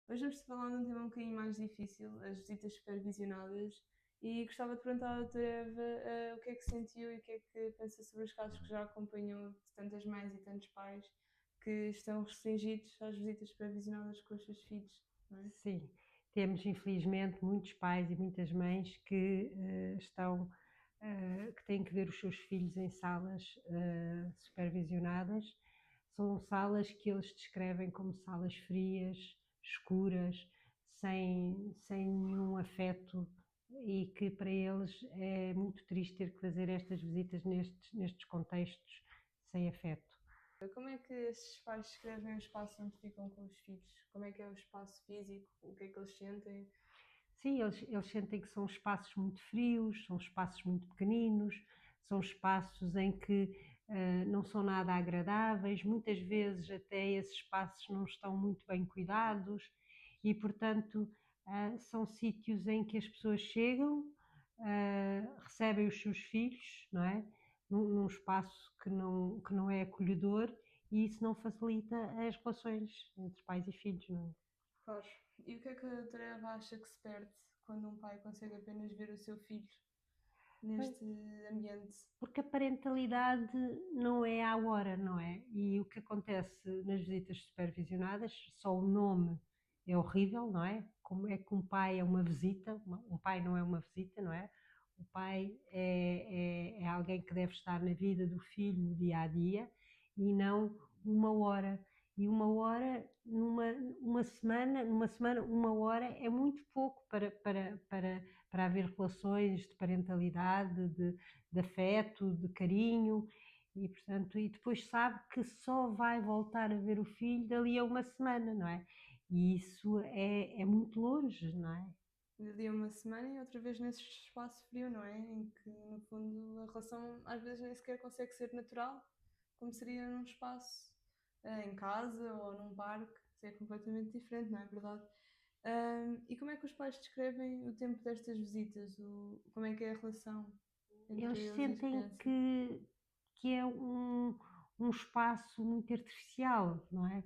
Hoje vamos falar de um tema um bocadinho mais difícil, as visitas supervisionadas, e gostava de perguntar à doutora Eva, o que é que sentiu e o que é que pensa sobre os casos que já acompanhou de tantas mães e tantos pais que estão restringidos às visitas supervisionadas com os seus filhos, não é? Sim, temos infelizmente muitos pais e muitas mães que que têm que ver os seus filhos em salas supervisionadas. São salas que eles descrevem como salas frias, escuras, sem nenhum afeto, e que para eles é muito triste ter que fazer estas visitas nestes contextos sem afeto. Como é que esses pais descrevem o espaço onde ficam com os filhos? Como é que é o espaço físico? O que é que eles sentem? Sim, eles sentem que são espaços muito frios, são espaços muito pequeninos, são espaços em que não são nada agradáveis, muitas vezes até esses espaços não estão muito bem cuidados e, portanto, são sítios em que as pessoas chegam, recebem os seus filhos, não é? Num espaço que não é acolhedor, e isso não facilita as relações entre pais e filhos, não é? Claro. E o que é que a doutora Eva acha que se perde quando um pai consegue apenas ver o seu filho neste ambiente? Porque a parentalidade não é à hora, não é? E o que acontece nas visitas supervisionadas, só o nome é horrível, não é? Como é que um pai é uma visita, um pai não é uma visita, não é? O pai é alguém que deve estar na vida do filho no dia a dia e não uma hora. E uma hora numa semana, uma hora é muito pouco para haver relações de parentalidade, de afeto, de carinho, e portanto, e depois sabe que só vai voltar a ver o filho dali a uma semana, não é? E isso é muito longe, não é? Ali uma semana e outra vez nesse espaço frio, não é? Em que, no fundo, a relação às vezes nem sequer consegue ser natural, como seria num espaço em casa ou num parque, isso é completamente diferente, não é verdade? E como é que os pais descrevem o tempo destas visitas? Como é que é a relação entre Eles eles e as sentem crianças? que é um espaço muito artificial, não é?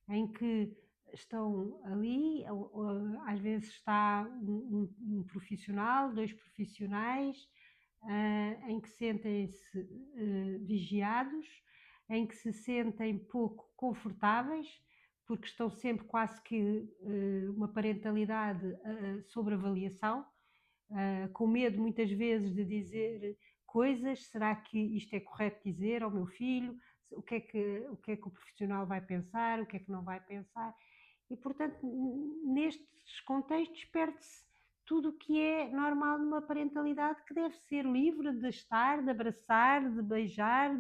Em que estão ali, às vezes está um profissional, dois profissionais, em que sentem-se vigiados, em que se sentem pouco confortáveis, porque estão sempre quase que uma parentalidade sobre avaliação, com medo muitas vezes de dizer coisas. Será que isto é correto dizer ao meu filho? O que é que o profissional vai pensar? O que é que não vai pensar? E, portanto, nestes contextos perde-se tudo o que é normal numa parentalidade, que deve ser livre de estar, de abraçar, de beijar,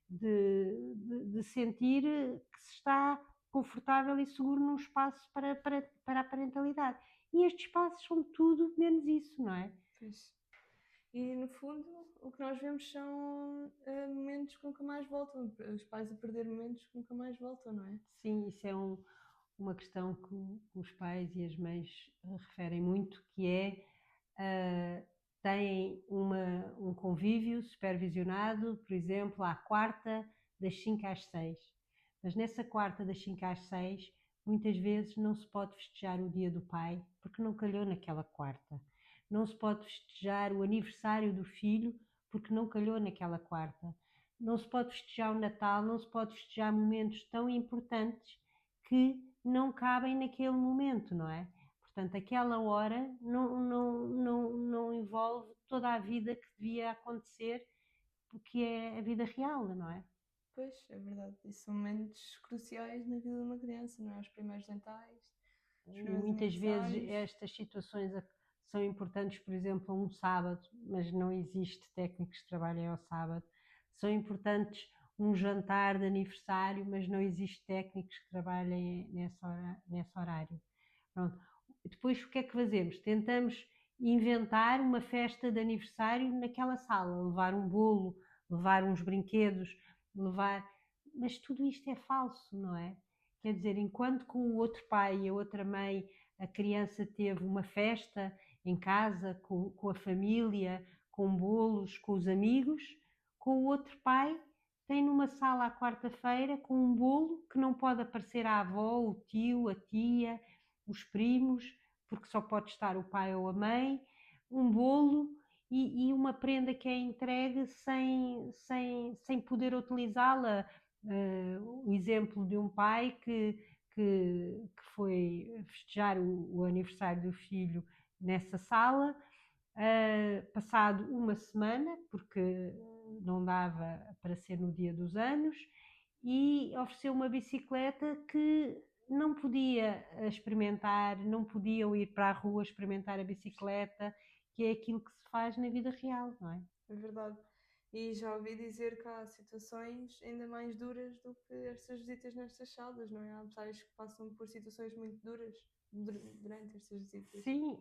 de sentir que se está confortável e seguro num espaço para a parentalidade. E estes espaços são tudo menos isso, não é? Pois. E no fundo, o que nós vemos são momentos que nunca mais voltam, os pais a perder momentos que nunca mais voltam, não é? Sim, isso é uma questão que os pais e as mães referem muito, que é têm um convívio supervisionado, por exemplo, à quarta, das 5 às 6. Mas nessa quarta, das 5 às 6, muitas vezes não se pode festejar o dia do pai, porque não calhou naquela quarta. Não se pode festejar o aniversário do filho, porque não calhou naquela quarta. Não se pode festejar o Natal, não se pode festejar momentos tão importantes que não cabem naquele momento, não é? Portanto, aquela hora não envolve toda a vida que devia acontecer, porque é a vida real, não é? Pois, é verdade. E são momentos cruciais na vida de uma criança, não é? Os primeiros dentais, os E primeiros muitas vezes aniversários. estas situações são importantes, por exemplo, um sábado, mas não existe técnicos que trabalhem ao sábado. São importantes um jantar de aniversário, mas não existe técnicos que trabalhem nesse horário. Pronto. Depois o que é que fazemos? Tentamos inventar uma festa de aniversário naquela sala, levar um bolo, levar uns brinquedos, levar. Mas tudo isto é falso, não é? Quer dizer, enquanto com o outro pai e a outra mãe a criança teve uma festa em casa, com a família, com bolos, com os amigos, com o outro pai tem numa sala à quarta-feira com um bolo que não pode aparecer a avó, o tio, a tia, os primos, porque só pode estar o pai ou a mãe, um bolo e uma prenda que é entregue sem poder utilizá-la. O exemplo de um pai que foi festejar o aniversário do filho nessa sala, passado uma semana, porque não dava para ser no dia dos anos, e ofereceu uma bicicleta que não podia experimentar, não podiam ir para a rua experimentar a bicicleta, que é aquilo que se faz na vida real, não é? É verdade. E já ouvi dizer que há situações ainda mais duras do que estas visitas nestas salas, não é? Há pessoas que passam por situações muito duras durante estas visitas. Sim,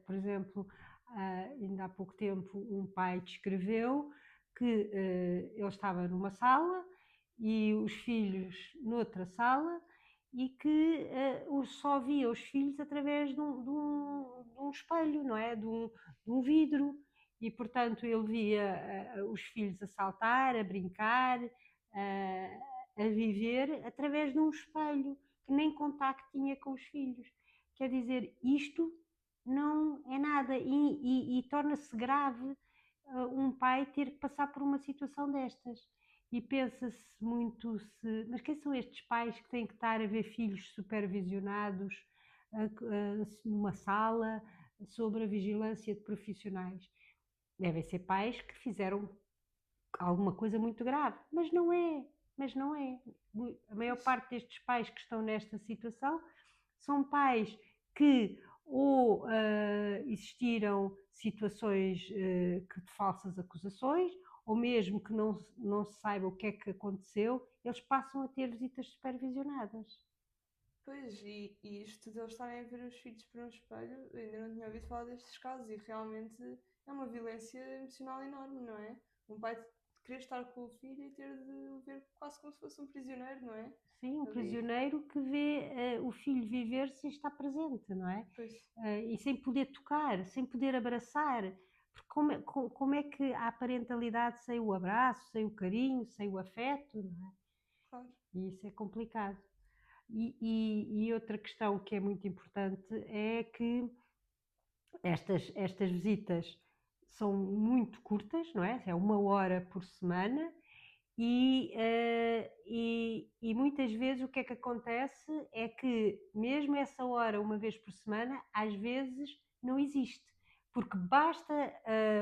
por exemplo, ainda há pouco tempo um pai descreveu que ele estava numa sala e os filhos noutra sala e que só via os filhos através de um espelho, não é? De um vidro. E, portanto, ele via os filhos a saltar, a brincar, a viver através de um espelho, que nem contacto tinha com os filhos. Quer dizer, isto não é nada e torna-se grave um pai ter que passar por uma situação destas. E pensa-se muito se. Mas quem são estes pais que têm que estar a ver filhos supervisionados numa sala sobre a vigilância de profissionais? Devem ser pais que fizeram alguma coisa muito grave, mas não é. Mas não é. A maior Pois, parte destes pais que estão nesta situação são pais que ou existiram situações de falsas acusações, ou mesmo que não se saiba o que é que aconteceu, eles passam a ter visitas supervisionadas. pois, e isto de eles estarem a ver os filhos por um espelho, eu ainda não tinha ouvido falar destes casos e realmente é uma violência emocional enorme, não é? Um pai querer estar com o filho e ter de o ver quase como se fosse um prisioneiro, não é? Sim, um Ali. prisioneiro que vê o filho viver sem estar presente, não é? Pois, E sem poder tocar, sem poder abraçar. Porque como é que há parentalidade sem o abraço, sem o carinho, sem o afeto, não é? claro. E isso é complicado. E outra questão que é muito importante é que estas visitas são muito curtas, não é? É 1 hora por semana e muitas vezes o que é que acontece é que mesmo essa hora, uma vez por semana, às vezes não existe, porque basta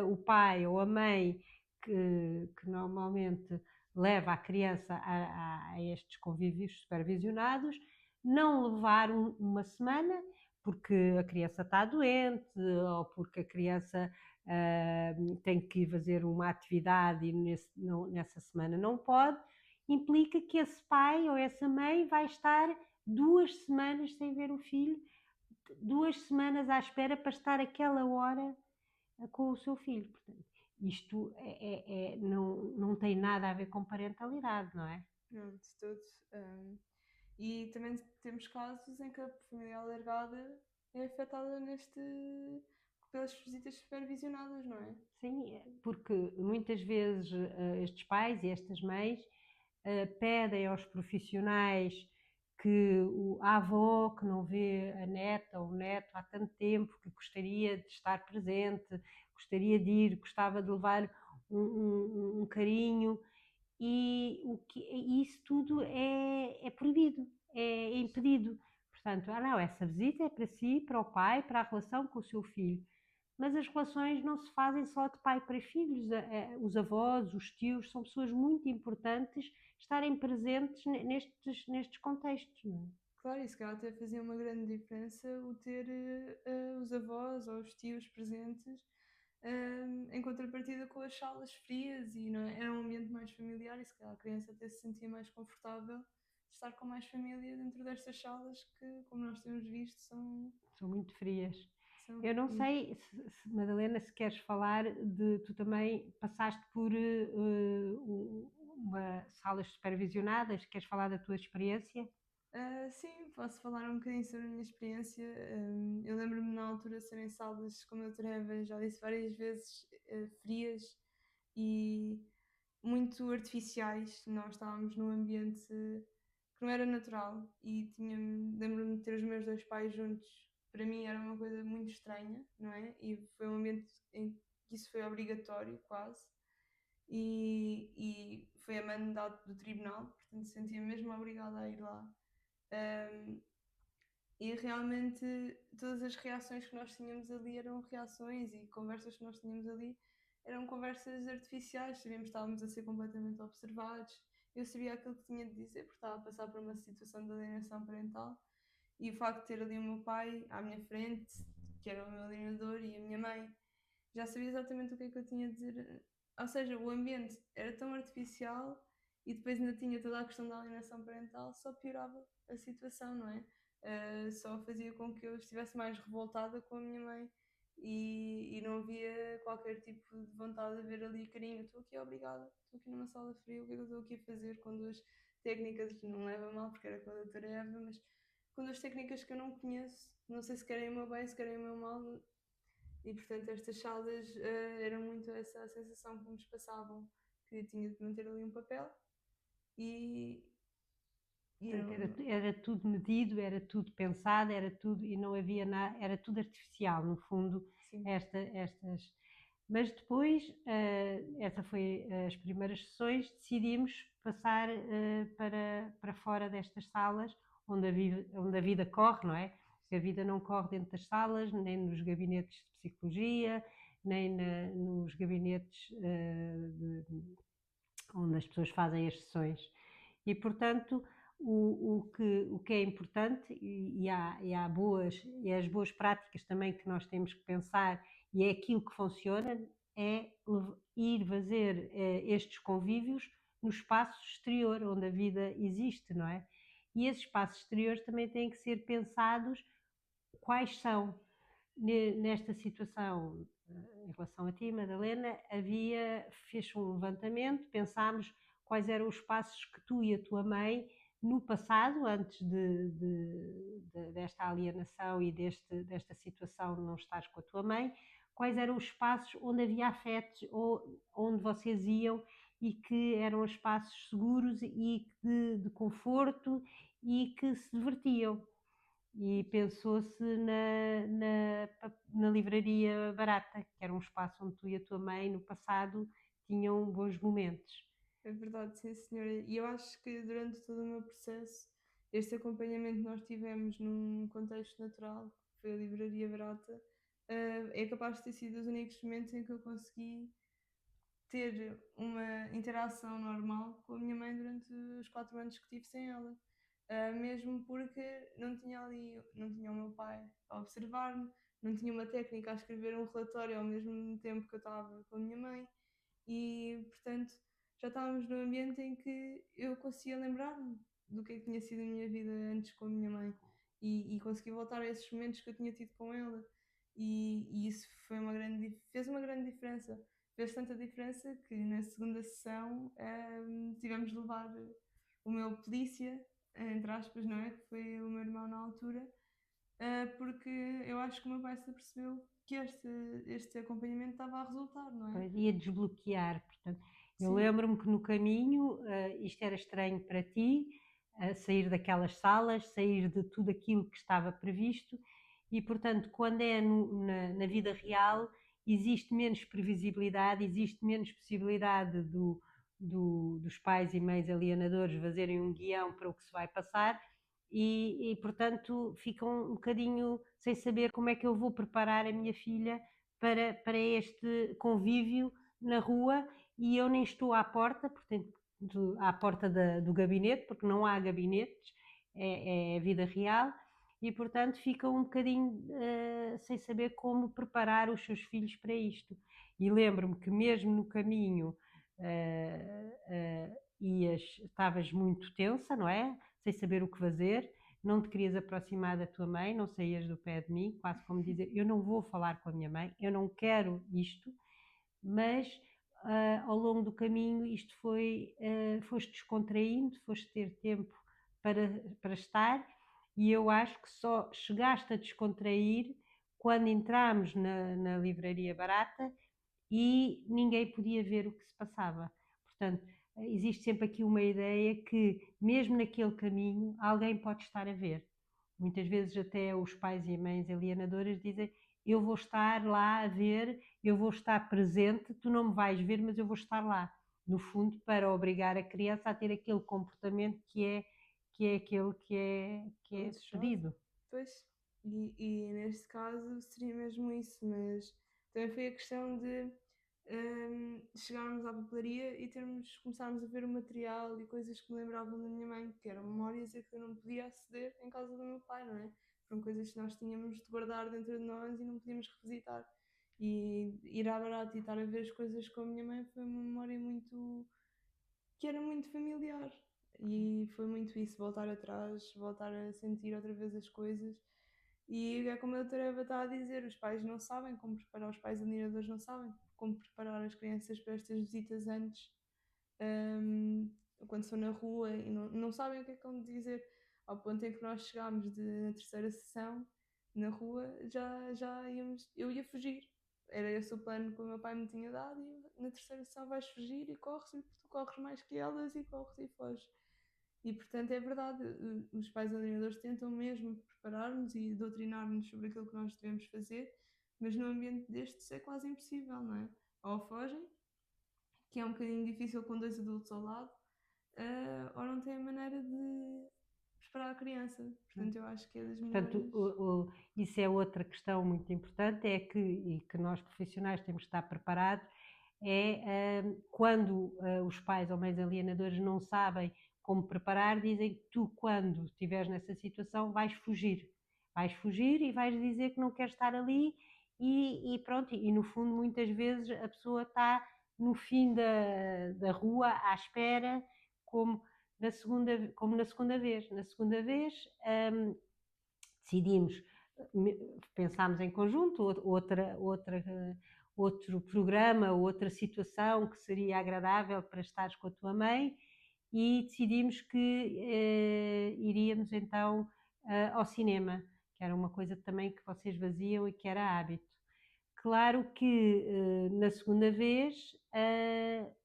o pai ou a mãe que normalmente leva a criança a estes convívios supervisionados, não levar uma semana porque a criança está doente ou porque a criança tem que fazer uma atividade e nessa semana não pode, implica que esse pai ou essa mãe vai estar 2 semanas sem ver o filho, 2 semanas à espera para estar aquela hora com o seu filho. Portanto, isto não tem nada a ver com parentalidade, não é? Não, de todo. E também temos casos em que a família alargada é afetada pelas visitas supervisionadas, não é? Sim, porque muitas vezes estes pais e estas mães pedem aos profissionais que a avó que não vê a neta ou o neto há tanto tempo, que gostaria de estar presente, gostaria de ir, gostava de levar um carinho, e isso tudo é proibido, é impedido. Portanto, não, essa visita é para si, para o pai, para a relação com o seu filho. Mas as relações não se fazem só de pai para filhos. Os avós, os tios, são pessoas muito importantes estarem presentes nestes contextos, não é? Claro, e se calhar até fazia uma grande diferença o ter os avós ou os tios presentes, em contrapartida com as salas frias e não é? Era um ambiente mais familiar e se calhar a criança até se sentia mais confortável de estar com mais família dentro destas salas que, como nós temos visto, São muito frias. são Eu não sei, Madalena, se queres falar tu também passaste por uma salas supervisionadas, queres falar da tua experiência? Sim, posso falar um bocadinho sobre a minha experiência. Eu lembro-me na altura de serem salas, como a doutora Eva já disse várias vezes, frias e muito artificiais. Nós estávamos num ambiente que não era natural e lembro-me de ter os meus dois pais juntos, para mim era uma coisa muito estranha, não é? E foi um ambiente em que isso foi obrigatório quase e foi a mandato do tribunal, portanto sentia-me mesmo obrigada a ir lá. Um, e realmente todas as reações que nós tínhamos ali eram reações e conversas que nós tínhamos ali eram conversas artificiais, sabíamos que estávamos a ser completamente observados. Eu sabia aquilo que tinha de dizer porque estava a passar por uma situação de alienação parental e o facto de ter ali o meu pai à minha frente, que era o meu alienador, e a minha mãe, já sabia exatamente o que é que eu tinha a dizer. Ou seja, o ambiente era tão artificial e depois ainda tinha toda a questão da alienação parental, só piorava a situação, não é? Só fazia com que eu estivesse mais revoltada com a minha mãe e não havia qualquer tipo de vontade de ver ali carinho. Estou aqui obrigada, estou aqui numa sala fria, o que é que eu estou aqui a fazer com duas técnicas, não leva mal porque era com a doutora Eva, mas com duas técnicas que eu não conheço, não sei se querem o meu bem, se querem o meu mal, e portanto estas salas eram muito essa a sensação que nos passavam, que tinha de manter ali um papel e, e Portanto, não. era tudo medido, era tudo pensado, era tudo, e não havia nada, era tudo artificial, no fundo, Sim. estas. Mas depois, essa foi as primeiras sessões, decidimos passar para fora destas salas, onde a vida corre, não é? Porque a vida não corre dentro das salas, nem nos gabinetes de psicologia, nem nos gabinetes onde as pessoas fazem as sessões. E, portanto, o que é importante, e há as boas práticas também que nós temos que pensar, e é aquilo que funciona, é ir fazer estes convívios no espaço exterior, onde a vida existe, não é? E esses espaços exteriores também têm que ser pensados quais são. Nesta situação, em relação a ti, Madalena, fez um levantamento, pensámos quais eram os passos que tu e a tua mãe, no passado, antes desta alienação e desta situação de não estares com a tua mãe, quais eram os espaços onde havia afetos, ou onde vocês iam e que eram espaços seguros e de conforto e que se divertiam. E pensou-se na livraria barata, que era um espaço onde tu e a tua mãe, no passado, tinham bons momentos. É verdade, sim senhora. E eu acho que durante todo o meu processo, este acompanhamento que nós tivemos num contexto natural, que foi a livraria barata, é capaz de ter sido os únicos momentos em que eu consegui ter uma interação normal com a minha mãe durante os 4 anos que tive sem ela. Mesmo porque não tinha ali, não tinha o meu pai a observar-me, não tinha uma técnica a escrever um relatório ao mesmo tempo que eu estava com a minha mãe e, portanto, já estávamos num ambiente em que eu conseguia lembrar-me do que é que tinha sido a minha vida antes com a minha mãe e consegui voltar a esses momentos que eu tinha tido com ela e isso foi fez uma grande diferença. Fez tanta diferença que na segunda sessão tivemos de levar o meu polícia, entre aspas, não é? Que foi o meu irmão na altura, porque eu acho que o meu pai se apercebeu que este acompanhamento estava a resultar, não é? Pois, ia desbloquear, portanto, eu Sim, lembro-me que no caminho isto era estranho para ti, sair daquelas salas, sair de tudo aquilo que estava previsto e, portanto, quando é na vida real, existe menos previsibilidade, existe menos possibilidade dos pais e mães alienadores fazerem um guião para o que se vai passar portanto, ficam um bocadinho sem saber como é que eu vou preparar a minha filha para este convívio na rua e eu nem estou à porta, portanto, à porta do gabinete, porque não há gabinetes, é a vida real, e portanto ficam um bocadinho sem saber como preparar os seus filhos para isto. E lembro-me que mesmo no caminho estavas muito tensa, não é? Sem saber o que fazer, não te querias aproximar da tua mãe, não saías do pé de mim, quase como dizer, eu não vou falar com a minha mãe, eu não quero isto, mas ao longo do caminho isto foste descontraindo, foste ter tempo para estar, e eu acho que só chegaste a descontrair quando entramos na livraria barata e ninguém podia ver o que se passava. Portanto, existe sempre aqui uma ideia que, mesmo naquele caminho, alguém pode estar a ver. Muitas vezes até os pais e mães alienadoras dizem: eu vou estar lá a ver, eu vou estar presente, tu não me vais ver, mas eu vou estar lá. No fundo, para obrigar a criança a ter aquele comportamento que é aquele que é Desejosa. pedido. Pois, e neste caso seria mesmo isso, mas também foi a questão de chegarmos à papelaria e começarmos a ver o material e coisas que me lembravam da minha mãe, que eram memórias a que eu não podia aceder em casa do meu pai, não é? Foram coisas que nós tínhamos de guardar dentro de nós e não podíamos revisitar. E ir à barata e estar a ver as coisas com a minha mãe foi uma memória muito que era muito familiar. E foi muito isso, voltar atrás, voltar a sentir outra vez as coisas. E é como a doutora Eva está a dizer, os pais não sabem como preparar, os pais animadores não sabem como preparar as crianças para estas visitas antes, hum, quando estão na rua e não sabem o que é que vão dizer. Ao ponto em que nós chegámos na terceira sessão, na rua, já íamos, eu ia fugir. Era esse o plano que o meu pai me tinha dado e na terceira sessão vais fugir e corres e tu corres mais que elas e corres e foges. E portanto é verdade, os pais alinhadores tentam mesmo preparar-nos e doutrinar-nos sobre aquilo que nós devemos fazer, mas no ambiente destes é quase impossível, não é? Ou fogem, que é um bocadinho difícil com dois adultos ao lado, ou não têm a maneira de preparar a criança. Portanto, eu acho que é das Portanto, melhores. isso é outra questão muito importante, é que nós profissionais temos que estar preparados, quando os pais ou mães alienadores não sabem como preparar, dizem que tu, quando estiveres nessa situação, vais fugir. Vais fugir e vais dizer que não queres estar ali e pronto, e no fundo muitas vezes a pessoa está no fim da rua à espera, como na segunda vez. Na segunda vez, decidimos, pensámos em conjunto outro programa, outra situação que seria agradável para estares com a tua mãe e decidimos que iríamos então ao cinema, que era uma coisa também que vocês faziam e que era hábito. Claro que na segunda vez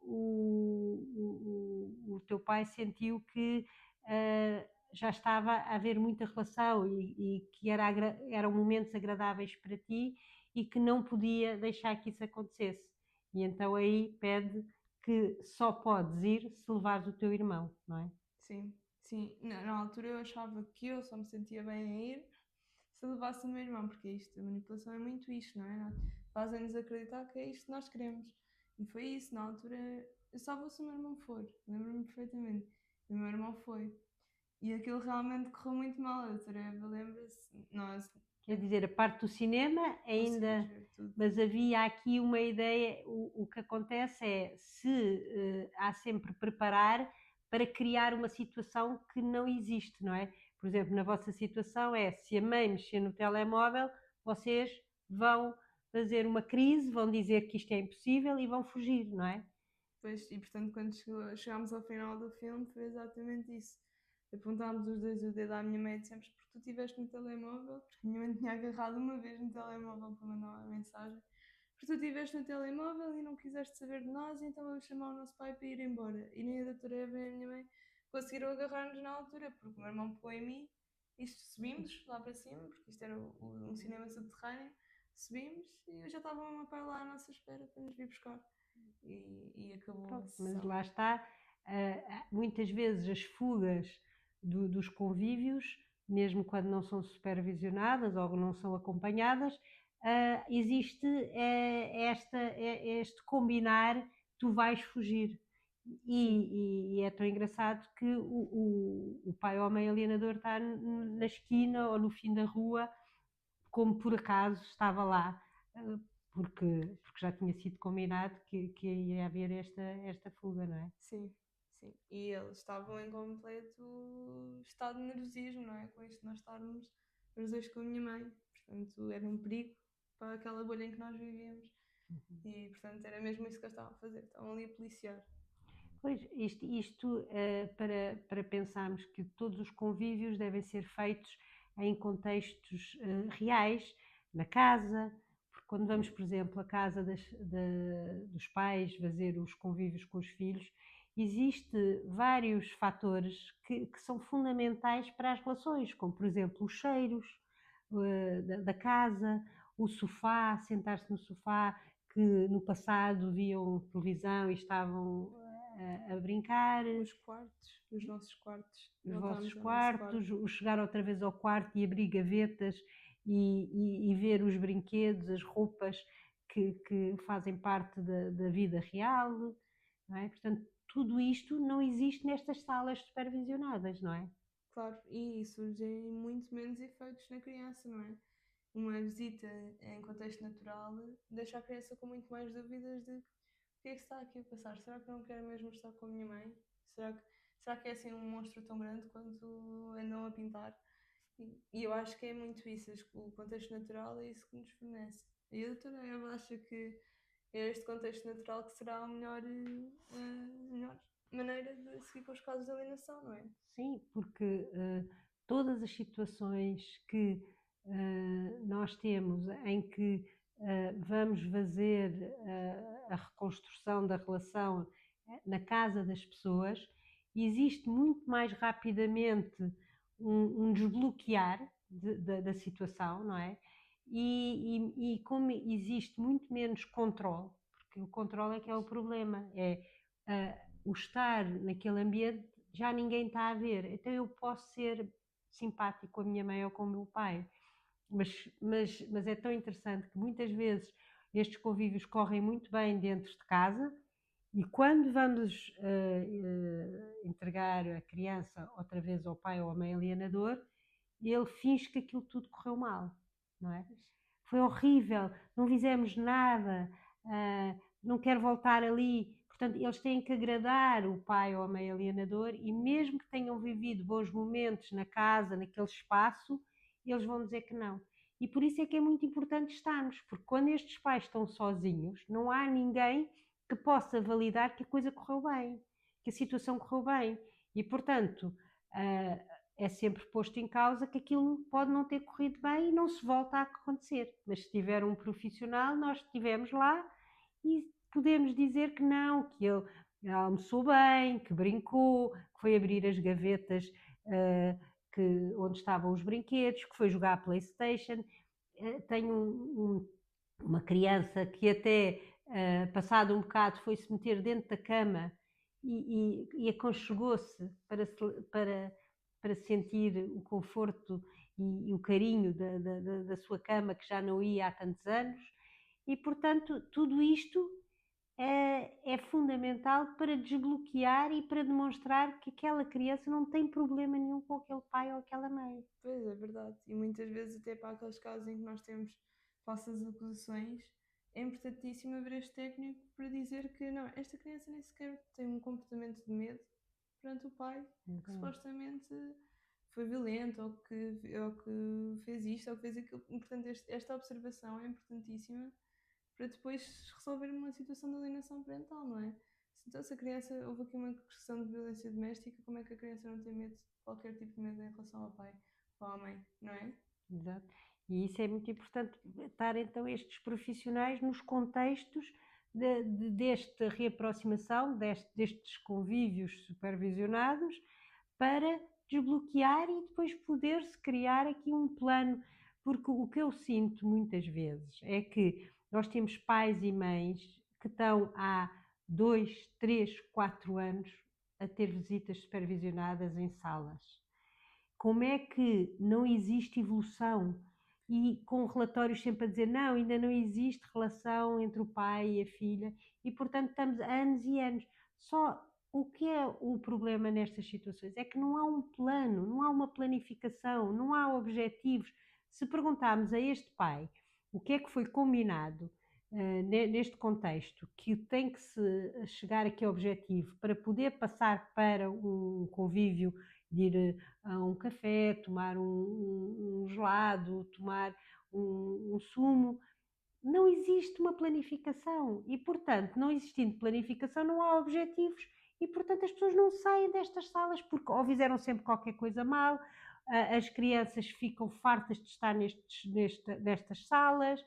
o teu pai sentiu que já estava a haver muita relação e que eram momentos agradáveis para ti e que não podia deixar que isso acontecesse. E então aí pede que só podes ir se levares o teu irmão, não é? Sim, sim. Na altura eu achava que eu só me sentia bem a ir se levasse o meu irmão, porque a manipulação é muito isto, não é? Fazem-nos acreditar que é isto que nós queremos. E foi isso, na altura, eu só vou se o meu irmão for, lembro-me perfeitamente. E o meu irmão foi. E aquilo realmente correu muito mal, a doutora Eva lembra-se, nós Quer dizer, a parte do cinema conseguimos ainda, ver tudo. mas havia aqui uma ideia, o que acontece é, se há sempre preparar para criar uma situação que não existe, não é? Por exemplo, na vossa situação é, se a mãe mexer no telemóvel, vocês vão fazer uma crise, vão dizer que isto é impossível e vão fugir, não é? Pois, e portanto, quando chegámos ao final do filme, foi exatamente isso. Apontámos os dois o dedo à minha mãe e dissemos porque tu estiveste no telemóvel, porque a minha mãe tinha agarrado uma vez no telemóvel para mandar uma mensagem, porque tu estiveste no telemóvel e não quiseste saber de nós, então vamos chamar o nosso pai para ir embora. E nem a doutora Eva nem a minha mãe conseguiram agarrar-nos na altura, porque o meu irmão pegou em mim, isto subimos lá para cima, porque isto era um cinema subterrâneo, subimos e eu já estava o meu pai lá à nossa espera para nos vir buscar. E acabou a Pronto, mas sessão. lá está, muitas vezes as fugas dos convívios, mesmo quando não são supervisionadas ou não são acompanhadas, existe este combinar, tu vais fugir. Sim, E é tão engraçado que o pai ou a mãe alienador está na esquina ou no fim da rua, como por acaso estava lá, eh, porque já tinha sido combinado que ia haver esta fuga, não é? sim, sim. E eles estavam em completo estado de nervosismo, não é? Com isto de nós estarmos os dois com a minha mãe. Portanto, era um perigo para aquela bolha em que nós vivíamos. E, portanto, era mesmo isso que eles estavam a fazer. Estavam ali a policiar. Pois, isto para pensarmos que todos os convívios devem ser feitos em contextos reais, na casa, porque quando vamos, por exemplo, à casa dos pais fazer os convívios com os filhos, existe vários fatores que são fundamentais para as relações, como por exemplo os cheiros da casa, o sofá, sentar-se no sofá, que no passado viam televisão e estavam a brincar, Os quartos, os nossos quartos. os vossos Voltámos ao nosso quarto. quartos, o chegar outra vez ao quarto e abrir gavetas e ver os brinquedos, as roupas que fazem parte da vida real, não é? Portanto, tudo isto não existe nestas salas supervisionadas, não é? Claro, e surgem muito menos efeitos na criança, não é? Uma visita em contexto natural deixa a criança com muito mais dúvidas de o que é que está aqui a passar? Será que eu não quero mesmo estar com a minha mãe? Será que é assim um monstro tão grande quanto andam a pintar? E eu acho que é muito isso, o contexto natural é isso que nos fornece. E a doutora Eva acha que é este contexto natural que será a melhor maneira de seguir com os casos de alienação, não é? Sim, porque todas as situações que nós temos em que vamos fazer a reconstrução da relação na casa das pessoas, existe muito mais rapidamente um desbloquear da situação, não é? E como existe muito menos controle, porque o controle é que é o problema, o estar naquele ambiente já ninguém está a ver, então eu posso ser simpático com a minha mãe ou com o meu pai, mas é tão interessante que muitas vezes estes convívios correm muito bem dentro de casa e quando vamos entregar a criança outra vez ao pai ou à mãe alienador, ele finge que aquilo tudo correu mal, não é? Foi horrível, não fizemos nada, não quero voltar ali. Portanto, eles têm que agradar o pai ou a mãe alienador e mesmo que tenham vivido bons momentos na casa, naquele espaço, eles vão dizer que não. E por isso é que é muito importante estarmos, porque quando estes pais estão sozinhos, não há ninguém que possa validar que a coisa correu bem, que a situação correu bem. E, portanto, é sempre posto em causa que aquilo pode não ter corrido bem e não se volta a acontecer. Mas se tiver um profissional, nós estivemos lá e podemos dizer que não, que ele almoçou bem, que brincou, que foi abrir as gavetas onde estavam os brinquedos, que foi jogar a PlayStation. Tenho uma criança que até, passado um bocado, foi-se meter dentro da cama e aconchegou-se para sentir o conforto e o carinho da sua cama, que já não ia há tantos anos. E, portanto, tudo isto é fundamental para desbloquear e para demonstrar que aquela criança não tem problema nenhum com aquele pai ou aquela mãe. Pois é verdade. E muitas vezes, até para aqueles casos em que nós temos falsas acusações, é importantíssimo haver este técnico para dizer que não, esta criança nem sequer tem um comportamento de medo perante o pai, que supostamente foi violento ou que fez isto ou que fez aquilo. Portanto, esta observação é importantíssima para depois resolver uma situação de alienação parental, não é? Então, se a criança, houve aqui uma questão de violência doméstica, como é que a criança não tem medo, qualquer tipo de medo em relação ao pai ou à mãe, não é? Exato. E isso é muito importante, estar então estes profissionais nos contextos desta reaproximação, destes convívios supervisionados, para desbloquear e depois poder-se criar aqui um plano, porque o que eu sinto muitas vezes é que nós temos pais e mães que estão há 2, 3, 4 anos a ter visitas supervisionadas em salas. Como é que não existe evolução? E com relatórios sempre a dizer não, ainda não existe relação entre o pai e a filha, e portanto estamos anos e anos. Só o que é o problema nestas situações é que não há um plano, não há uma planificação, não há objetivos. Se perguntarmos a este pai o que é que foi combinado neste contexto, que tem que se chegar aqui ao objetivo para poder passar para um convívio de ir a um café, tomar um gelado, tomar um sumo. Não existe uma planificação e, portanto, não existindo planificação, não há objetivos e, portanto, as pessoas não saem destas salas porque ou fizeram sempre qualquer coisa mal, as crianças ficam fartas de estar nestas salas,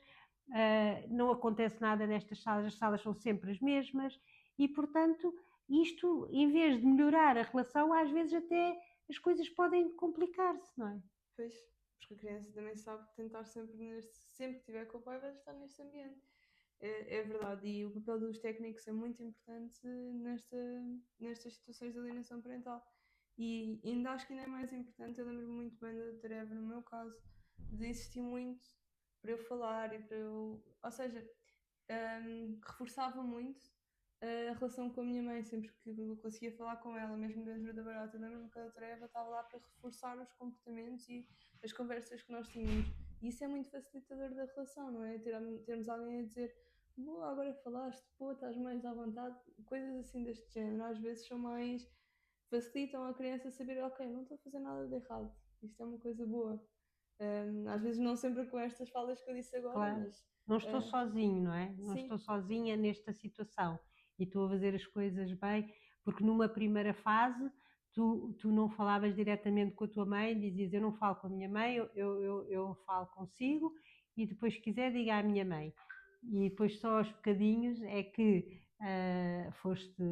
não acontece nada nestas salas, as salas são sempre as mesmas e, portanto, isto, em vez de melhorar a relação, às vezes até as coisas podem complicar-se, não é? Pois, porque a criança também sabe que tentar sempre que tiver com o pai, vai estar neste ambiente. É verdade, e o papel dos técnicos é muito importante nestas situações de alienação parental. E ainda acho que ainda é mais importante, eu lembro-me muito bem da doutora Eva, no meu caso, de insistir muito para eu falar e para eu. Ou seja, reforçava muito a relação com a minha mãe, sempre que eu conseguia falar com ela, mesmo dentro da barata. Eu lembro-me que a doutora Eva estava lá para reforçar os comportamentos e as conversas que nós tínhamos. E isso é muito facilitador da relação, não é? Termos alguém a dizer, boa, agora falaste, pô, estás mais à vontade. Coisas assim deste género, às vezes são mais. Facilitam a criança saber, ok, não estou a fazer nada de errado, isto é uma coisa boa. Às vezes não sempre com estas falas que eu disse agora, Claro, mas não estou ah, sozinho, não é? Não sim, estou sozinha nesta situação e estou a fazer as coisas bem, porque numa primeira fase tu não falavas diretamente com a tua mãe, dizias eu não falo com a minha mãe, eu falo consigo e depois se quiser diga à minha mãe. E depois só aos bocadinhos é que foste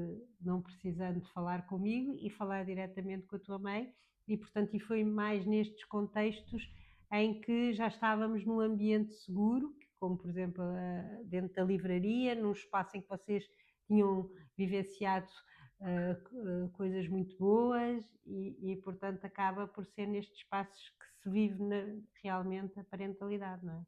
não precisando de falar comigo e falar diretamente com a tua mãe e portanto e foi mais nestes contextos em que já estávamos num ambiente seguro, como por exemplo dentro da livraria, num espaço em que vocês tinham vivenciado coisas muito boas portanto acaba por ser nestes espaços que se vive realmente a parentalidade, não é?